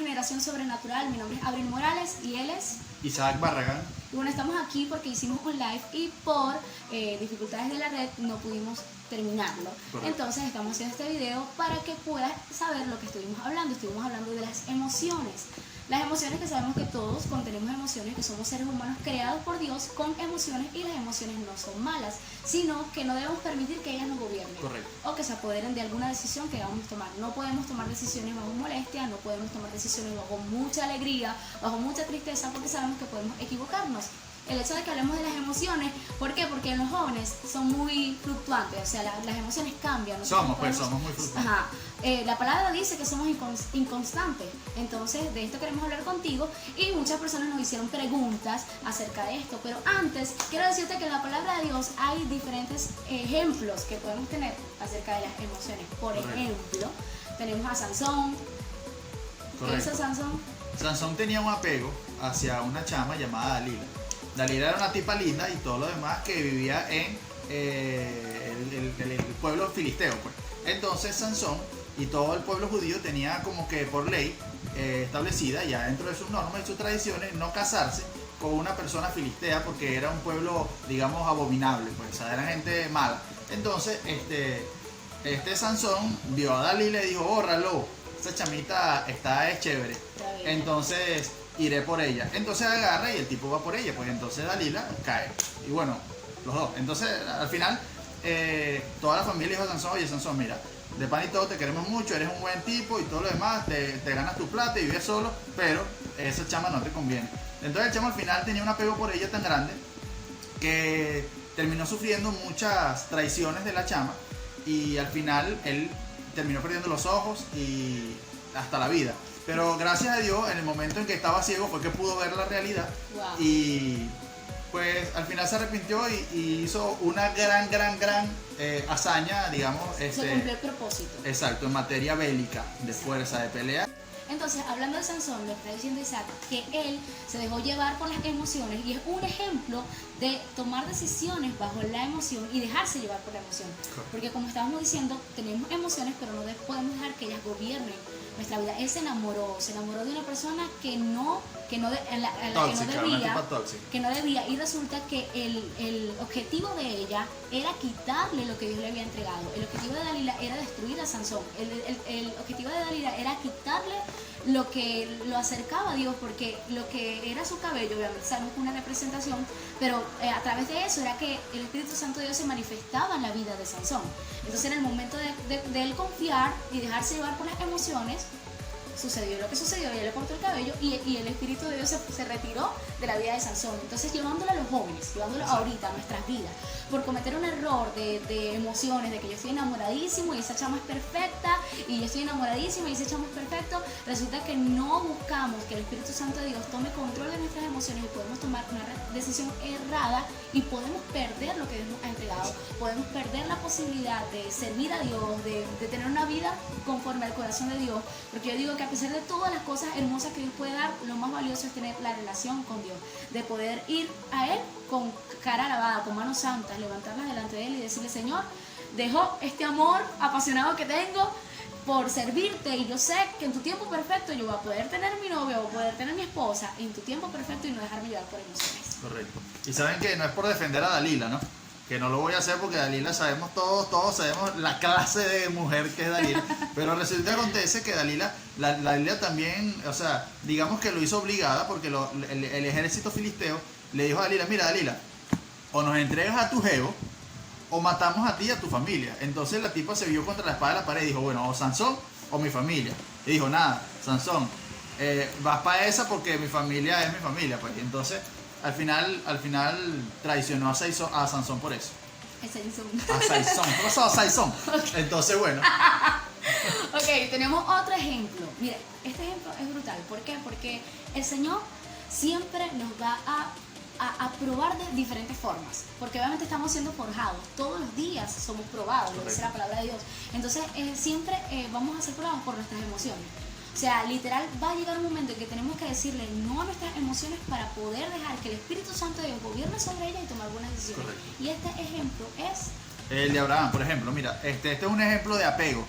Generación Sobrenatural. Mi nombre es Abril Morales y él es Isaac Barragán. Y bueno, estamos aquí porque hicimos un live y por dificultades de la red no pudimos terminarlo. Correcto. Entonces estamos haciendo este video para que puedas saber lo que estuvimos hablando. Estuvimos hablando de las emociones. Las emociones, que sabemos que todos contenemos emociones, que somos seres humanos creados por Dios con emociones, y las emociones no son malas, sino que no debemos permitir que ellas nos gobiernen. Correcto. O que se apoderen de alguna decisión que vamos a tomar. No podemos tomar decisiones bajo molestia, no podemos tomar decisiones bajo mucha alegría, bajo mucha tristeza, porque sabemos que podemos equivocarnos. El hecho de que hablemos de las emociones, ¿por qué? Porque en los jóvenes son muy fluctuantes, o sea, las emociones cambian. Somos muy fluctuantes. Ajá. La palabra dice que somos inconstantes, entonces de esto queremos hablar contigo, y muchas personas nos hicieron preguntas acerca de esto, pero antes quiero decirte que en la palabra de Dios hay diferentes ejemplos que podemos tener acerca de las emociones. Por Correcto. ejemplo, tenemos a Sansón. ¿Qué hizo Sansón? Sansón tenía un apego hacia una chama llamada Dalila. Dalila era una tipa linda y todo lo demás, que vivía en el pueblo filisteo, pues. Entonces Sansón y todo el pueblo judío tenía como que por ley establecida, ya dentro de sus normas y sus tradiciones, no casarse con una persona filistea, porque era un pueblo, digamos, abominable, pues, o sea, era gente mala. Entonces este Sansón vio a Dalila y dijo: órralo, esa chamita es chévere, entonces iré por ella. Entonces agarra y el tipo va por ella, pues entonces Dalila cae. Y bueno, los dos. Entonces al final toda la familia dijo a Sansón: oye, Sansón, mira, de pan y todo te queremos mucho, eres un buen tipo y todo lo demás, te ganas tu plata y vives solo, pero esa chama no te conviene. Entonces el chamo al final tenía un apego por ella tan grande que terminó sufriendo muchas traiciones de la chama, y al final él terminó perdiendo los ojos y hasta la vida. Pero gracias a Dios, en el momento en que estaba ciego fue que pudo ver la realidad. Wow. Y pues al final se arrepintió y hizo una gran hazaña, digamos. Se cumplió el propósito. Exacto, en materia bélica, de fuerza, de pelea. Entonces, hablando de Sansón, lo que está diciendo Isaac, que él se dejó llevar por las emociones, y es un ejemplo de tomar decisiones bajo la emoción y dejarse llevar por la emoción. Porque como estábamos diciendo, tenemos emociones, pero no podemos dejar que ellas gobiernen nuestra vida. Él se enamoró de una persona que no debía, y resulta que el objetivo de ella era quitarle lo que Dios le había entregado. El objetivo de Dalila era destruir a Sansón. El objetivo de Dalila era quitarle lo que lo acercaba a Dios, porque lo que era su cabello, obviamente sabemos que una representación, pero a través de eso era que el Espíritu Santo de Dios se manifestaba en la vida de Sansón. Entonces, en el momento de él confiar y dejarse llevar por las emociones, sucedió lo que sucedió, ella le cortó el cabello y el Espíritu de Dios se retiró de la vida de Sansón. Entonces, llevándolo a los jóvenes, llevándolo ahorita a nuestras vidas, por cometer un error de emociones, de que yo estoy enamoradísimo y esa chama es perfecta, y yo estoy enamoradísima y ese chamo es perfecto, resulta que no buscamos que el Espíritu Santo de Dios tome control de nuestras emociones, y podemos tomar una decisión errada y podemos perder lo que Dios nos ha entregado. Podemos perder la posibilidad de servir a Dios, de tener una vida conforme al corazón de Dios, porque yo digo que a pesar de todas las cosas hermosas que Dios puede dar, lo más valioso es tener la relación con Dios, de poder ir a Él con cara lavada, con manos santas, levantarlas delante de Él y decirle: Señor, dejo este amor apasionado que tengo por servirte, y yo sé que en tu tiempo perfecto yo voy a poder tener mi novio, voy a poder tener mi esposa en tu tiempo perfecto, y no dejarme llevar por emociones. Correcto. Y saben que no es por defender a Dalila, ¿no? Que no lo voy a hacer, porque Dalila sabemos todos sabemos la clase de mujer que es Dalila, pero resulta que acontece que Dalila también, o sea, digamos que lo hizo obligada, porque el ejército filisteo le dijo a Dalila: mira, Dalila, o nos entregas a tu jevo, o matamos a ti y a tu familia. Entonces la tipa se vio contra la espada de la pared y dijo: bueno, o Sansón o mi familia. Y dijo: nada, Sansón, vas para esa, porque mi familia es mi familia, pues. Entonces al final traicionó a Sansón por eso. A Sansón. ¿Qué pasó a Sansón? Okay. Entonces, bueno. Ok, tenemos otro ejemplo. Mira, este ejemplo es brutal. ¿Por qué? Porque el Señor siempre nos va a probar de diferentes formas, porque obviamente estamos siendo forjados, todos los días somos probados, lo dice la palabra de Dios. Entonces siempre vamos a ser probados por nuestras emociones. O sea, literal, va a llegar un momento en que tenemos que decirle no a nuestras emociones para poder dejar que el Espíritu Santo de Dios gobierne sobre ellas y tomar buenas decisiones. Correcto. Y este ejemplo es El de Abraham, por ejemplo. Mira, este es un ejemplo de apego.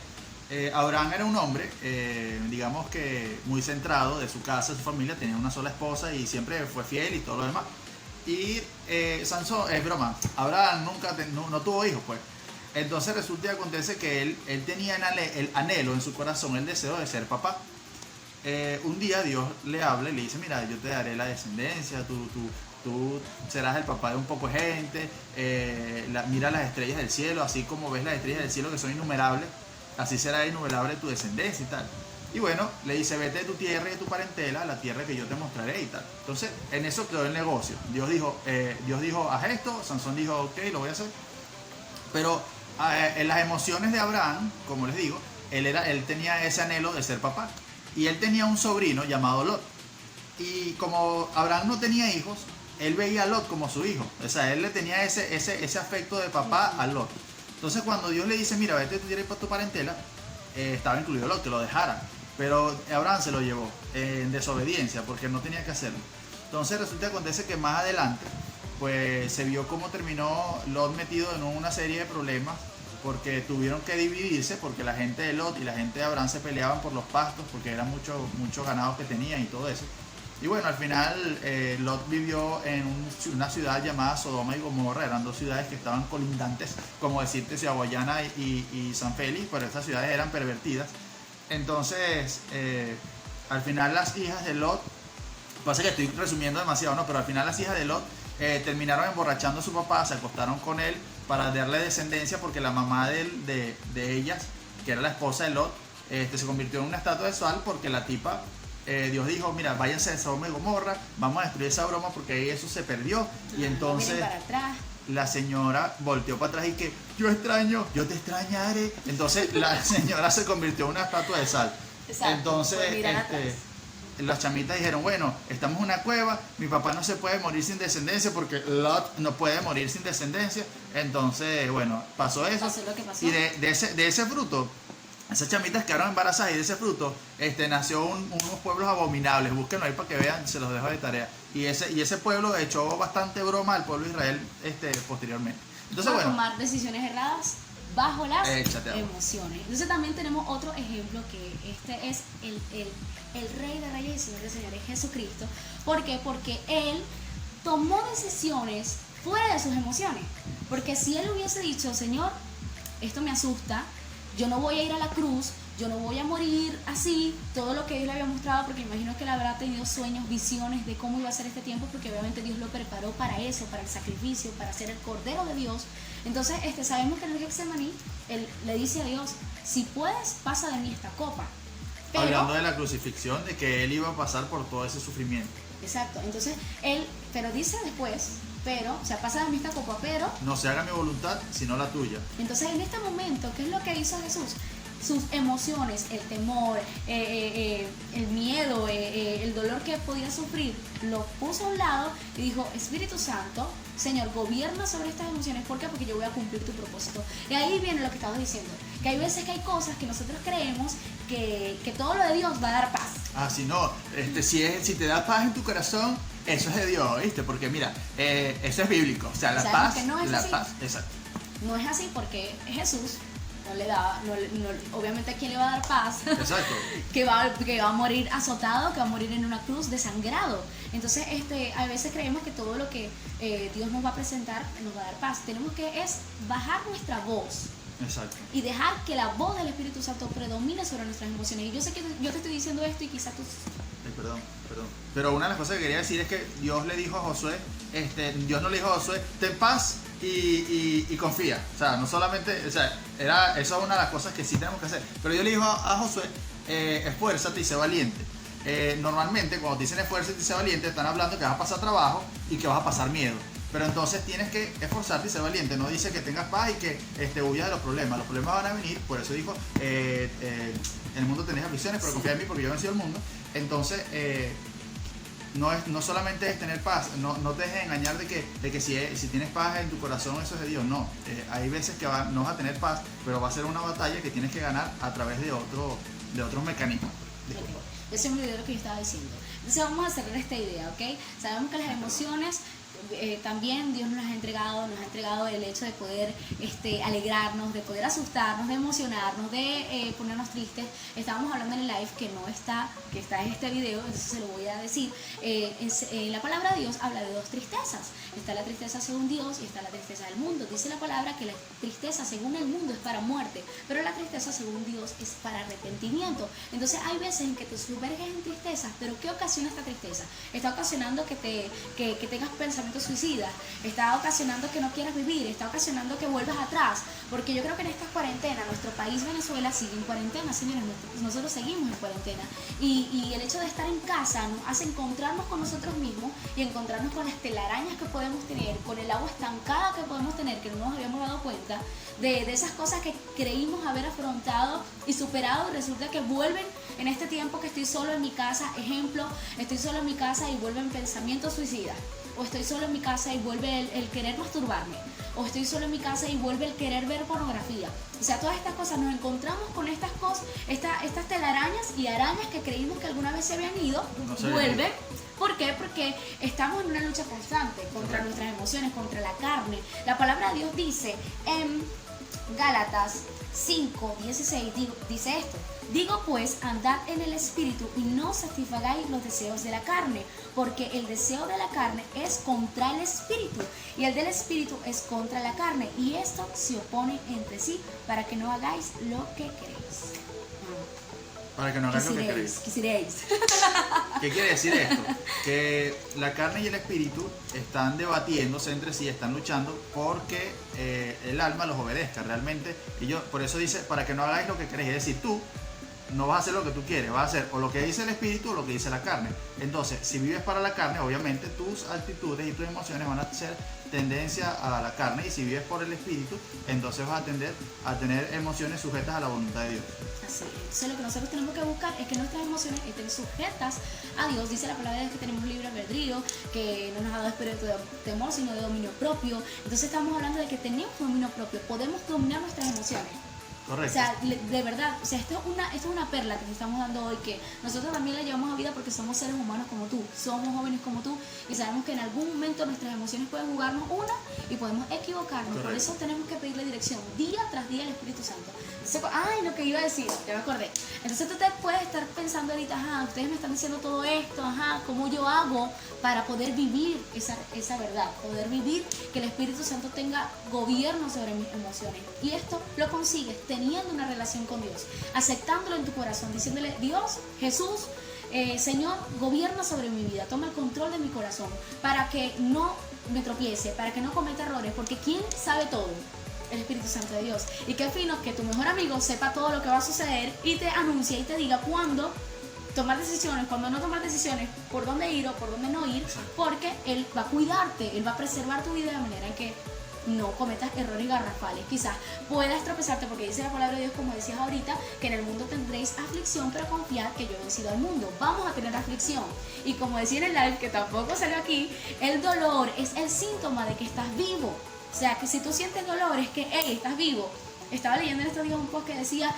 Abraham era un hombre, digamos que muy centrado de su casa, de su familia, tenía una sola esposa y siempre fue fiel y todo lo demás. Y Sansón, es broma, Abraham nunca no tuvo hijos, pues. Entonces resulta y acontece que él tenía el anhelo en su corazón, el deseo de ser papá. Un día Dios le habla y le dice, mira, yo te daré la descendencia, tú serás el papá de un poco de gente, mira las estrellas del cielo, así como ves las estrellas del cielo que son innumerables, así será innumerable tu descendencia y tal. Y bueno, le dice, vete de tu tierra y de tu parentela a la tierra que yo te mostraré y tal. Entonces, en eso quedó el negocio. Dios dijo, haz esto, Sansón dijo, ok, lo voy a hacer. Pero en las emociones de Abraham, como les digo, él tenía ese anhelo de ser papá. Y él tenía un sobrino llamado Lot. Y como Abraham no tenía hijos, él veía a Lot como su hijo. O sea, él le tenía ese afecto de papá a Lot. Entonces cuando Dios le dice, mira, vete, tú tienes para tu parentela, estaba incluido Lot, que lo dejara. Pero Abraham se lo llevó en desobediencia, porque no tenía que hacerlo. Entonces resulta que acontece que más adelante, pues se vio cómo terminó Lot metido en una serie de problemas, porque tuvieron que dividirse, porque la gente de Lot y la gente de Abraham se peleaban por los pastos, porque eran muchos ganados que tenían y todo eso. Y bueno, al final Lot vivió en una ciudad llamada Sodoma y Gomorra, eran dos ciudades que estaban colindantes, como decirte Ciudad Guayana y San Félix, pero estas ciudades eran pervertidas. Entonces, al final las hijas de Lot, pasa que estoy resumiendo demasiado, ¿no? Pero al final las hijas de Lot terminaron emborrachando a su papá, se acostaron con él para darle descendencia, porque la mamá de ellas, que era la esposa de Lot, se convirtió en una estatua de sal, porque la tipa, Dios dijo, mira, váyanse de Sodoma y Gomorra, vamos a destruir esa broma porque ahí eso se perdió. Y entonces la señora volteó para atrás y que, yo te extrañaré. Entonces la señora se convirtió en una estatua de sal. Exacto. Entonces las chamitas dijeron, bueno, estamos en una cueva, mi papá no se puede morir sin descendencia porque Lot no puede morir sin descendencia. Entonces, bueno, pasó eso. Pasó lo que pasó. Y de ese fruto, esas chamitas quedaron embarazadas, y de ese fruto nació unos pueblos abominables. Búsquenlo ahí para que vean, se los dejo de tarea. Y ese pueblo echó bastante broma al pueblo de Israel posteriormente. Entonces, bueno, tomar decisiones erradas bajo las emociones. Entonces también tenemos otro ejemplo, que este es el Rey de Reyes y Señor de Señores, Jesucristo. ¿Por qué? Porque Él tomó decisiones fuera de sus emociones. Porque si Él hubiese dicho, Señor, esto me asusta, yo no voy a ir a la cruz, yo no voy a morir así, todo lo que Dios le había mostrado, porque imagino que él habrá tenido sueños, visiones de cómo iba a ser este tiempo, porque obviamente Dios lo preparó para eso, para el sacrificio, para ser el Cordero de Dios. Entonces sabemos que en el Getsemaní él le dice a Dios, si puedes, pasa de mí esta copa. Pero, hablando de la crucifixión, de que él iba a pasar por todo ese sufrimiento. Exacto, entonces pero dice después, o sea, pasa de mí esta copa, pero no se haga mi voluntad, sino la tuya. Entonces en este momento, ¿qué es lo que hizo Jesús? Sus emociones, el temor, el miedo, el dolor que podía sufrir, lo puso a un lado y dijo, Espíritu Santo, Señor, gobierna sobre estas emociones. ¿Por qué? Porque yo voy a cumplir tu propósito. Y ahí viene lo que estabas diciendo, que hay veces que hay cosas que nosotros creemos que todo lo de Dios va a dar paz. Ah, si no, si te da paz en tu corazón, eso es de Dios, ¿viste? Porque mira, eso es bíblico, o sea, la paz, que no es así. Exacto. No es así, porque Jesús no le da, obviamente, ¿a quién le va a dar paz? Exacto. que va a morir azotado, que va a morir en una cruz desangrado. Entonces, a veces creemos que todo lo que Dios nos va a presentar nos va a dar paz. Tenemos que bajar nuestra voz. Exacto. Y dejar que la voz del Espíritu Santo predomine sobre nuestras emociones. Y yo sé que yo te estoy diciendo esto y quizás tú... Perdón. Pero una de las cosas que quería decir es que Dios le dijo a Josué, Dios no le dijo a Josué, ten paz y confía. O sea, no solamente, o sea, eso es una de las cosas que sí tenemos que hacer. Pero Dios le dijo a Josué, esfuérzate y sé valiente. Normalmente cuando te dicen esfuérzate y sé valiente, están hablando que vas a pasar trabajo y que vas a pasar miedo. Pero entonces tienes que esforzarte y ser valiente. No dice que tengas paz y que huyas de los problemas. Los problemas van a venir. Por eso dijo, en el mundo tenéis aflicciones, pero confía en mí porque yo he vencido el mundo. Entonces, no solamente es tener paz. No te dejes engañar de que si tienes paz en tu corazón, eso es de Dios. No. Hay veces que no vas a tener paz, pero va a ser una batalla que tienes que ganar a través de otros mecanismos. Disculpa. Ese es un video que yo estaba diciendo. Entonces vamos a cerrar esta idea, ¿ok? Sabemos que las emociones también Dios nos ha entregado el hecho de poder alegrarnos, de poder asustarnos, de emocionarnos, de ponernos tristes. Estábamos hablando en el live que está en este video, entonces se lo voy a decir. La palabra de Dios habla de dos tristezas. Está la tristeza según Dios y está la tristeza del mundo. Dice la palabra que la tristeza según el mundo es para muerte, pero la tristeza según Dios es para arrepentimiento. Entonces hay veces en que te sumerges en tristeza, pero ¿qué ocasiona esta tristeza? Está ocasionando que tengas pensamientos suicidas, está ocasionando que no quieras vivir, está ocasionando que vuelvas atrás, porque yo creo que en esta cuarentena, nuestro país Venezuela sigue en cuarentena, señores, nosotros seguimos en cuarentena, y el hecho de estar en casa nos hace encontrarnos con nosotros mismos y encontrarnos con las telarañas que podemos tener, con el agua estancada que podemos tener, que no nos habíamos dado cuenta, de esas cosas que creímos haber afrontado y superado, y resulta que vuelven en este tiempo que estoy solo en mi casa. Ejemplo, estoy solo en mi casa y vuelven pensamientos suicidas, o estoy solo en mi casa y vuelve el querer masturbarme, o estoy solo en mi casa y vuelve el querer ver pornografía. O sea, todas estas cosas, nos encontramos con estas cosas, estas telarañas y arañas que creímos que alguna vez se habían ido, vuelven. ¿Por qué? Porque estamos en una lucha constante contra nuestras emociones, contra la carne. La palabra de Dios dice en Gálatas 5:16, dice esto: digo pues, andad en el espíritu y no satisfagáis los deseos de la carne, porque el deseo de la carne es contra el espíritu y el del espíritu es contra la carne, y esto se opone entre sí para que no hagáis lo que queréis. Para que no hagáis lo que queréis. Quisierais. ¿Qué quiere decir esto? Que la carne y el espíritu están debatiéndose entre sí, están luchando porque el alma los obedezca realmente. Y por eso dice, para que no hagáis lo que queréis. Es decir, tú no vas a hacer lo que tú quieres, vas a hacer o lo que dice el espíritu o lo que dice la carne. Entonces, si vives para la carne, obviamente tus actitudes y tus emociones van a ser tendencia a la carne, y si vives por el espíritu, entonces vas a tender a tener emociones sujetas a la voluntad de Dios. Así es. Entonces lo que nosotros tenemos que buscar es que nuestras emociones estén sujetas a Dios. Dice la palabra de Dios que tenemos libre albedrío, que no nos ha dado espíritu de temor, sino de dominio propio. Entonces estamos hablando de que tenemos dominio propio, podemos dominar nuestras emociones. Correcto. O sea, de verdad, o sea, esto es una perla que te estamos dando hoy, que nosotros también la llevamos a vida porque somos seres humanos como tú, somos jóvenes como tú, y sabemos que en algún momento nuestras emociones pueden jugarnos una y podemos equivocarnos. Correcto. Por eso tenemos que pedirle dirección día tras día al Espíritu Santo. Entonces, lo que iba a decir, ya me acordé. Entonces tú te puedes estar pensando ahorita, ustedes me están diciendo todo esto, ¿cómo yo hago para poder vivir esa verdad? Poder vivir que el Espíritu Santo tenga gobierno sobre mis emociones. Y esto lo consigues teniendo una relación con Dios, aceptándolo en tu corazón, diciéndole: Dios, Jesús, Señor, gobierna sobre mi vida, toma el control de mi corazón, para que no me tropiece, para que no cometa errores, porque ¿quién sabe todo? El Espíritu Santo de Dios. Y qué fino que tu mejor amigo sepa todo lo que va a suceder y te anuncie y te diga cuándo tomar decisiones, cuándo no tomar decisiones, por dónde ir o por dónde no ir, porque Él va a cuidarte, Él va a preservar tu vida de manera en que no cometas errores garrafales. Quizás puedas tropezarte, porque dice la palabra de Dios, como decías ahorita, que en el mundo tendréis aflicción, pero confiad que yo he vencido al mundo. Vamos a tener aflicción, y como decía en el live, que tampoco salió aquí, el dolor es el síntoma de que estás vivo. O sea, que si tú sientes dolor es que, hey, estás vivo. Estaba leyendo en estos días un post que decía,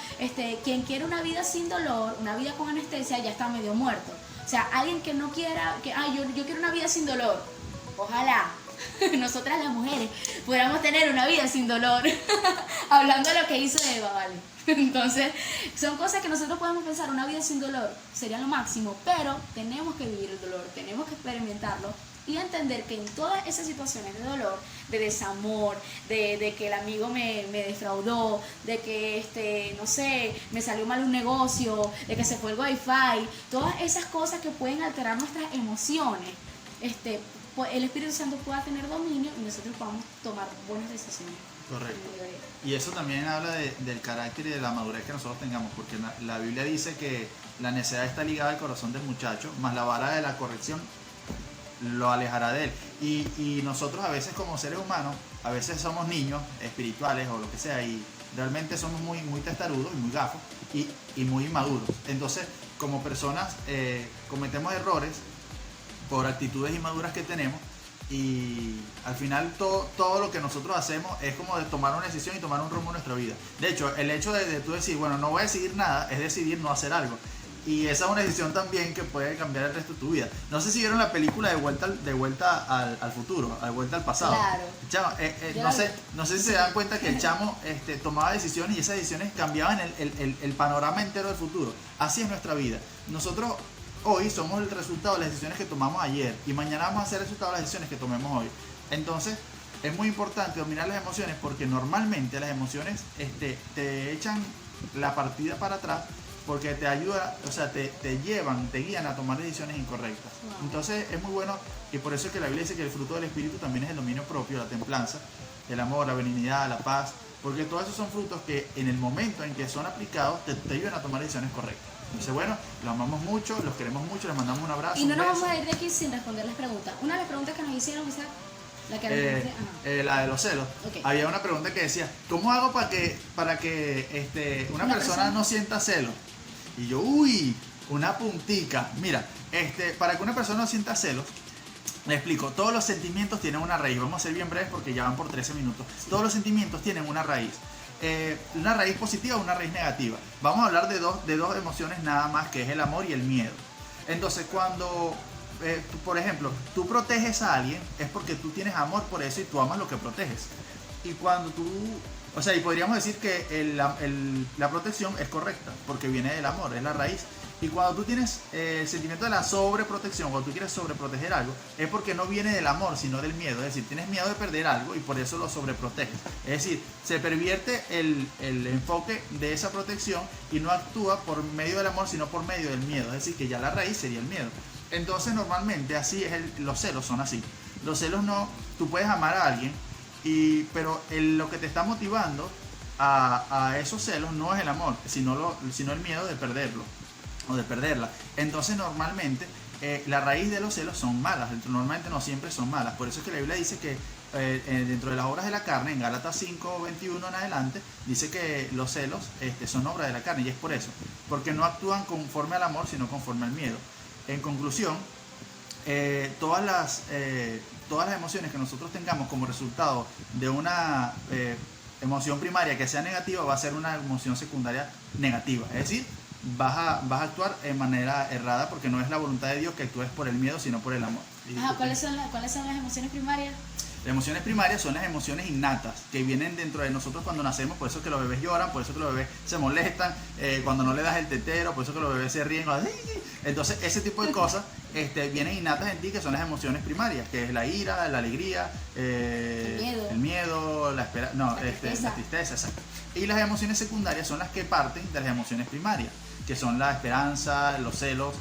quien quiere una vida sin dolor, una vida con anestesia, ya está medio muerto. O sea, alguien que no quiera, yo quiero una vida sin dolor. Ojalá nosotras las mujeres pudiéramos tener una vida sin dolor. Hablando de lo que hizo Eva, ¿vale? Entonces, son cosas que nosotros podemos pensar, una vida sin dolor sería lo máximo, pero tenemos que vivir el dolor, tenemos que experimentarlo y entender que en todas esas situaciones de dolor, de desamor, de que el amigo me defraudó, de que, no sé, me salió mal un negocio, de que se fue el wifi, todas esas cosas que pueden alterar nuestras emociones, pues el Espíritu Santo pueda tener dominio y nosotros podamos tomar buenas decisiones. Correcto. Y eso también habla del carácter y de la madurez que nosotros tengamos, porque la Biblia dice que la necedad está ligada al corazón del muchacho, más la vara de la corrección lo alejará de él. Y nosotros a veces, como seres humanos, a veces somos niños espirituales o lo que sea, y realmente somos muy, muy testarudos y muy gafos y muy inmaduros. Entonces, como personas, cometemos errores por actitudes inmaduras que tenemos, y al final todo lo que nosotros hacemos es como de tomar una decisión y tomar un rumbo en nuestra vida. De hecho, el hecho de tú decir, bueno, no voy a decidir nada, es decidir no hacer algo. Y esa es una decisión también que puede cambiar el resto de tu vida. No sé si vieron la película de vuelta al futuro, de vuelta al pasado. Claro. Chamo, no sé si se dan cuenta que el chamo tomaba decisiones y esas decisiones cambiaban el panorama entero del futuro. Así es nuestra vida. Nosotros hoy somos el resultado de las decisiones que tomamos ayer y mañana vamos a ser el resultado de las decisiones que tomemos hoy. Entonces, es muy importante dominar las emociones porque normalmente las emociones te echan la partida para atrás porque te ayuda, o sea, te guían a tomar decisiones incorrectas. Wow. Entonces es muy bueno y por eso es que la Biblia dice que el fruto del Espíritu también es el dominio propio, la templanza, el amor, la benignidad, la paz, porque todos esos son frutos que en el momento en que son aplicados te ayudan a tomar decisiones correctas. Entonces bueno, los amamos mucho, los queremos mucho, les mandamos un abrazo. Y no un nos beso. vamos a ir de aquí sin responder las preguntas. Una de las preguntas que nos hicieron, Isaac, la que la de los celos. Okay. Había una pregunta que decía, ¿cómo hago para que una persona no sienta celos? Y yo, una puntica. Mira, para que una persona no sienta celos, le explico, todos los sentimientos tienen una raíz. Vamos a ser bien breves porque ya van por 13 minutos. Sí. Todos los sentimientos tienen una raíz. Una raíz positiva o una raíz negativa. Vamos a hablar de dos emociones nada más, que es el amor y el miedo. Entonces, cuando, por ejemplo, tú proteges a alguien, es porque tú tienes amor por eso y tú amas lo que proteges. Y cuando tú... O sea, y podríamos decir que la protección es correcta, porque viene del amor, es la raíz. Y cuando tú tienes el sentimiento de la sobreprotección, cuando tú quieres sobreproteger algo, es porque no viene del amor, sino del miedo. Es decir, tienes miedo de perder algo y por eso lo sobreproteges. Es decir, se pervierte el enfoque de esa protección y no actúa por medio del amor, sino por medio del miedo. Es decir, que ya la raíz sería el miedo. Entonces, normalmente así es los celos, son así. Los celos no, tú puedes amar a alguien, pero lo que te está motivando a esos celos no es el amor, sino el miedo de perderlo o de perderla. Entonces normalmente la raíz de los celos son malas, normalmente no siempre son malas. Por eso es que la Biblia dice que dentro de las obras de la carne, en Gálatas 5:21 en adelante, dice que los celos son obras de la carne, y es por eso, porque no actúan conforme al amor, sino conforme al miedo. En conclusión, todas las emociones que nosotros tengamos como resultado de una emoción primaria que sea negativa, va a ser una emoción secundaria negativa. Es decir, vas a actuar de manera errada porque no es la voluntad de Dios que actúes por el miedo, sino por el amor. ¿Cuáles son las emociones primarias? Las emociones primarias son las emociones innatas que vienen dentro de nosotros cuando nacemos. Por eso que los bebés lloran, por eso que los bebés se molestan, cuando no le das el tetero, por eso que los bebés se ríen. Entonces ese tipo de cosas vienen innatas en ti, que son las emociones primarias, que es la ira, la alegría, el miedo, la tristeza, exacto. Y las emociones secundarias son las que parten de las emociones primarias, que son la esperanza, los celos,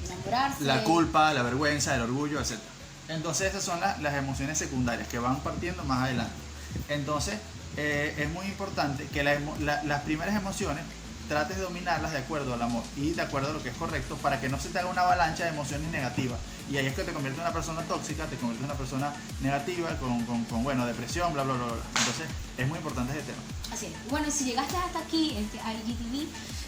enamorarse, la culpa, la vergüenza, el orgullo, etc. Entonces esas son las emociones secundarias que van partiendo más adelante. Entonces es muy importante que las primeras emociones trates de dominarlas de acuerdo al amor y de acuerdo a lo que es correcto, para que no se te haga una avalancha de emociones negativas. Y ahí es que te convierte en una persona tóxica, te convierte en una persona negativa, con depresión, bla, bla, bla, bla. Entonces es muy importante ese tema. Así es. Bueno, si llegaste hasta aquí, a IGTV,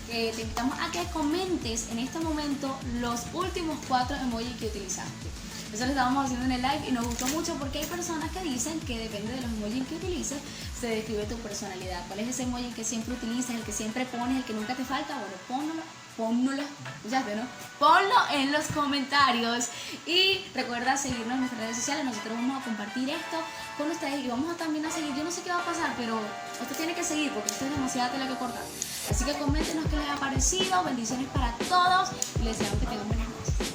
te invitamos a que comentes en este momento los últimos 4 emojis que utilizaste. Eso lo estábamos haciendo en el live y nos gustó mucho porque hay personas que dicen que depende de los emojis que utilices, se describe tu personalidad. ¿Cuál es ese emoji que siempre utilizas, el que siempre pones, el que nunca te falta? Bueno, pónlo, ¿escuchaste, no? Ponlo en los comentarios y recuerda seguirnos en nuestras redes sociales. Nosotros vamos a compartir esto con ustedes y vamos también a seguir. Yo no sé qué va a pasar, pero usted tiene que seguir porque esto es demasiada tela que cortar. Así que coméntenos qué les ha parecido. Bendiciones para todos y les deseamos que tengan buenas noches.